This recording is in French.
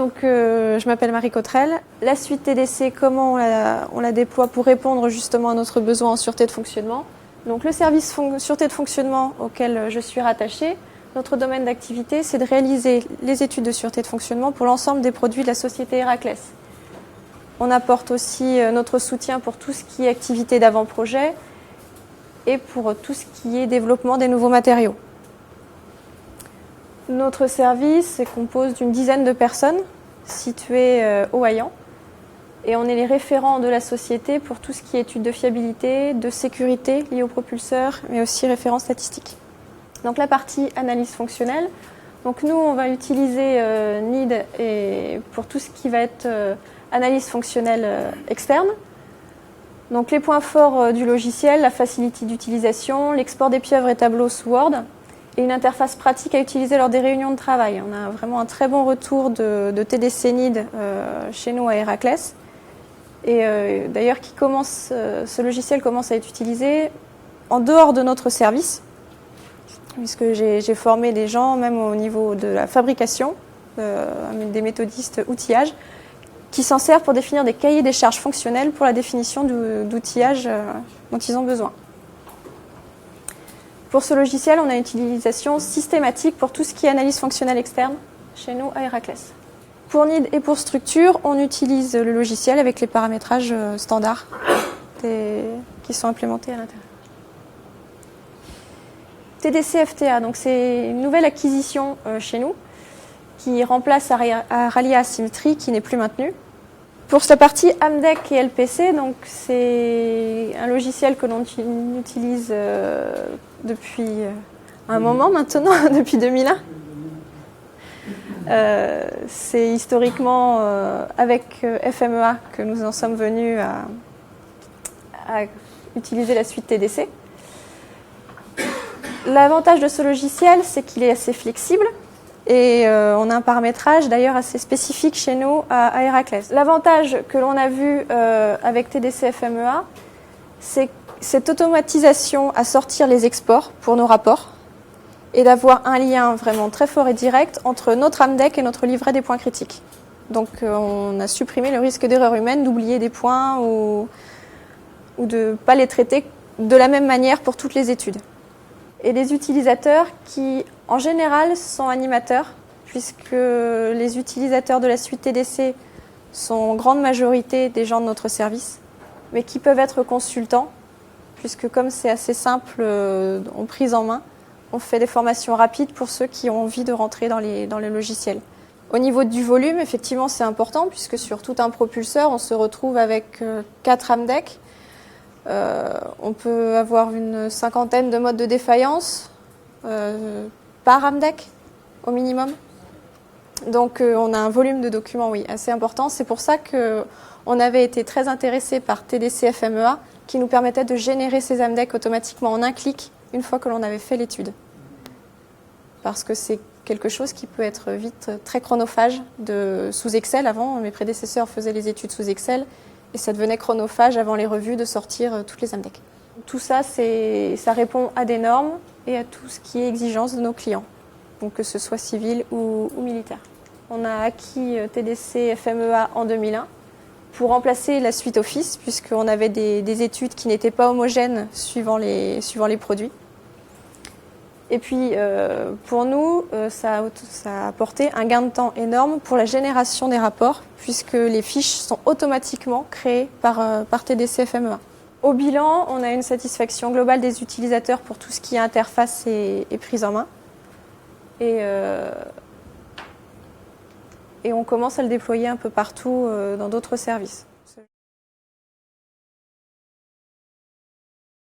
Donc, je m'appelle Marie Cottrell. La suite TDC, comment on la déploie pour répondre justement à notre besoin en sûreté de fonctionnement. Donc, le service sûreté de fonctionnement auquel je suis rattachée, notre domaine d'activité, c'est de réaliser les études de sûreté de fonctionnement pour l'ensemble des produits de la société Héraclès. On apporte aussi notre soutien pour tout ce qui est activité d'avant-projet et pour tout ce qui est développement des nouveaux matériaux. Notre service se compose d'une dizaine de personnes situées au Haillan et on est les référents de la société pour tout ce qui est études de fiabilité, de sécurité liées aux propulseurs, mais aussi référents statistiques. Donc la partie analyse fonctionnelle. Donc nous, on va utiliser NID et pour tout ce qui va être analyse fonctionnelle externe. Donc les points forts du logiciel, la facilité d'utilisation, l'export des pieuvres et tableaux sous Word et une interface pratique à utiliser lors des réunions de travail. On a vraiment un très bon retour de TDC NID chez nous à Héraclès. Et d'ailleurs, ce logiciel commence à être utilisé en dehors de notre service, puisque j'ai formé des gens, même au niveau de la fabrication, des méthodistes outillage, qui s'en servent pour définir des cahiers des charges fonctionnelles pour la définition d'outillage dont ils ont besoin. Pour ce logiciel, on a une utilisation systématique pour tout ce qui est analyse fonctionnelle externe chez nous à Héraclès. Pour NID et pour structure, on utilise le logiciel avec les paramétrages standards qui sont implémentés à l'intérieur. TDC FTA, donc c'est une nouvelle acquisition chez nous qui remplace Aralia Asymmetry qui n'est plus maintenue. Pour cette partie Amdec et LPC, donc c'est un logiciel que l'on utilise depuis un moment maintenant, depuis 2001. C'est historiquement avec FMEA que nous en sommes venus à utiliser la suite TDC. L'avantage de ce logiciel, c'est qu'il est assez flexible et on a un paramétrage d'ailleurs assez spécifique chez nous à Héraclès. L'avantage que l'on a vu avec TDC FMEA, c'est cette automatisation à sortir les exports pour nos rapports et d'avoir un lien vraiment très fort et direct entre notre Amdec et notre livret des points critiques. Donc on a supprimé le risque d'erreur humaine, d'oublier des points ou de ne pas les traiter de la même manière pour toutes les études. Et des utilisateurs qui, en général, sont animateurs, puisque les utilisateurs de la suite TDC sont en grande majorité des gens de notre service, mais qui peuvent être consultants, puisque comme c'est assez simple en prise en main, on fait des formations rapides pour ceux qui ont envie de rentrer dans les logiciels. Au niveau du volume, effectivement, c'est important, puisque sur tout un propulseur, on se retrouve avec 4 Amdec. On peut avoir une 50aine de modes de défaillance par Amdec au minimum. Donc on a un volume de documents assez important. C'est pour ça qu'on avait été très intéressé par TDC FMEA qui nous permettait de générer ces Amdec automatiquement en un clic une fois que l'on avait fait l'étude. Parce que c'est quelque chose qui peut être vite très chronophage sous Excel. Avant, mes prédécesseurs faisaient les études sous Excel. Et ça devenait chronophage avant les revues de sortir toutes les Amdec. Tout ça, ça répond à des normes et à tout ce qui est exigence de nos clients, donc que ce soit civil ou militaire. On a acquis TDC FMEA en 2001 pour remplacer la suite Office, puisqu'on avait des études qui n'étaient pas homogènes suivant les produits. Et puis, pour nous, ça a apporté un gain de temps énorme pour la génération des rapports, puisque les fiches sont automatiquement créées par TDC FMEA. Au bilan, on a une satisfaction globale des utilisateurs pour tout ce qui est interface et prise en main. Et on commence à le déployer un peu partout dans d'autres services.